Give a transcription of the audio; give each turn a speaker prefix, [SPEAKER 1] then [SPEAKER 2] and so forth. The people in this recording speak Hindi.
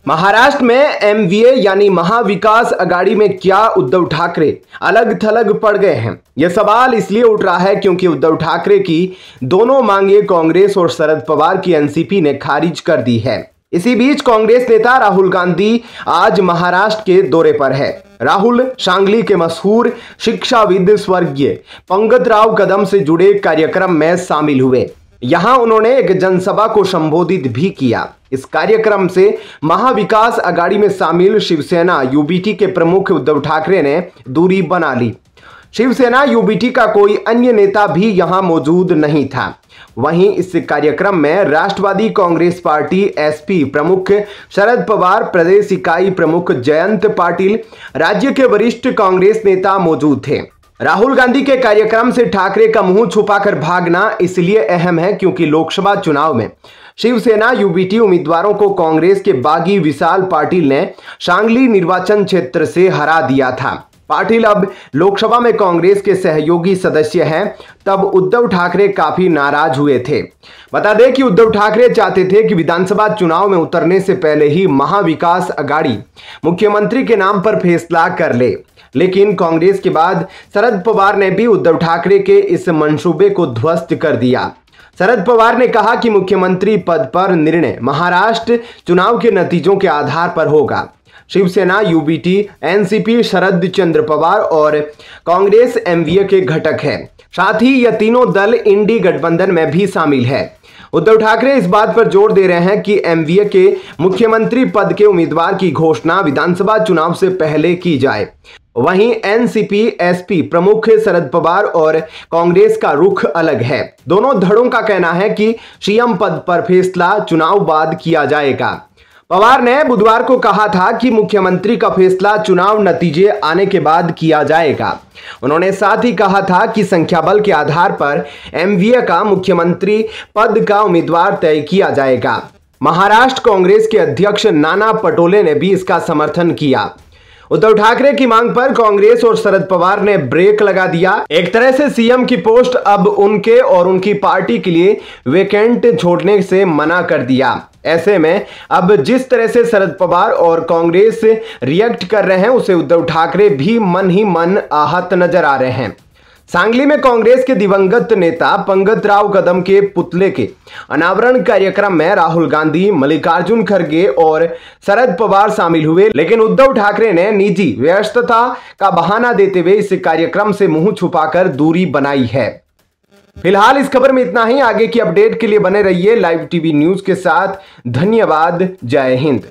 [SPEAKER 1] महाराष्ट्र में एमवीए यानी महाविकास अघाड़ी में क्या उद्धव ठाकरे अलग थलग पड़ गए हैं? यह सवाल इसलिए उठ रहा है क्योंकि उद्धव ठाकरे की दोनों मांगे कांग्रेस और शरद पवार की एनसीपी ने खारिज कर दी है। इसी बीच कांग्रेस नेता राहुल गांधी आज महाराष्ट्र के दौरे पर है। राहुल सांगली के मशहूर शिक्षाविद स्वर्गीय पंकजराव कदम से जुड़े कार्यक्रम में शामिल हुए। यहां उन्होंने एक जनसभा को संबोधित भी किया। इस कार्यक्रम से महाविकास अघाड़ी में शामिल शिवसेना यूबीटी के प्रमुख उद्धव ठाकरे ने दूरी बना ली। शिवसेना यूबीटी का कोई अन्य नेता भी यहां मौजूद नहीं था। वहीं इस कार्यक्रम में राष्ट्रवादी कांग्रेस पार्टी एसपी प्रमुख शरद पवार, प्रदेश इकाई प्रमुख जयंत पाटिल, राज्य के वरिष्ठ कांग्रेस नेता मौजूद थे। राहुल गांधी के कार्यक्रम से ठाकरे का मुंह छुपाकर भागना इसलिए अहम है क्योंकि लोकसभा चुनाव में शिवसेना यूबीटी उम्मीदवारों को कांग्रेस के बागी विशाल पाटिल ने सांगली निर्वाचन क्षेत्र से हरा दिया था। पाटिल अब लोकसभा में कांग्रेस के सहयोगी सदस्य हैं। तब उद्धव ठाकरे काफी नाराज हुए थे। बता दें कि उद्धव ठाकरे चाहते थे कि विधानसभा चुनाव में उतरने से पहले ही महाविकास अघाड़ी मुख्यमंत्री के नाम पर फैसला कर ले, लेकिन कांग्रेस के बाद शरद पवार ने भी उद्धव ठाकरे के इस मंसूबे को ध्वस्त कर दिया। शरद पवार ने कहा कि मुख्यमंत्री पद पर निर्णय महाराष्ट्र चुनाव के नतीजों के आधार पर होगा। शिवसेना यूबीटी एनसीपी शरद चंद्र पवार और कांग्रेस एमवीए के घटक है। साथ ही यह तीनों दल इंडी गठबंधन में भी शामिल है। उद्धव ठाकरे इस बात पर जोर दे रहे हैं कि एमवीए के मुख्यमंत्री पद के उम्मीदवार की घोषणा विधानसभा चुनाव से पहले की जाए। वहीं एनसीपी एसपी प्रमुख शरद पवार और कांग्रेस का रुख अलग है। दोनों धड़ों का कहना है कि सीएम पद पर फैसला चुनाव बाद किया जाएगा। पवार ने बुधवार को कहा था कि मुख्यमंत्री का फैसला चुनाव नतीजे आने के बाद किया जाएगा। उन्होंने साथ ही कहा था कि संख्या बल के आधार पर एमवीए का मुख्यमंत्री पद का उम्मीदवार तय किया जाएगा। महाराष्ट्र कांग्रेस के अध्यक्ष नाना पटोले ने भी इसका समर्थन किया। उद्धव ठाकरे की मांग पर कांग्रेस और शरद पवार ने ब्रेक लगा दिया। एक तरह से सीएम की पोस्ट अब उनके और उनकी पार्टी के लिए वेकेंट छोड़ने से मना कर दिया। ऐसे में अब जिस तरह से शरद पवार और कांग्रेस रिएक्ट कर रहे हैं उसे उद्धव ठाकरे भी मन ही मन आहत नजर आ रहे हैं। सांगली में कांग्रेस के दिवंगत नेता पंकजराव कदम के पुतले के अनावरण कार्यक्रम में राहुल गांधी, मल्लिकार्जुन खड़गे और शरद पवार शामिल हुए, लेकिन उद्धव ठाकरे ने निजी व्यस्तता का बहाना देते हुए इस कार्यक्रम से मुंह छुपाकर दूरी बनाई है। फिलहाल इस खबर में इतना ही। आगे की अपडेट के लिए बने रहिए लाइव टीवी न्यूज के साथ। धन्यवाद। जय हिंद।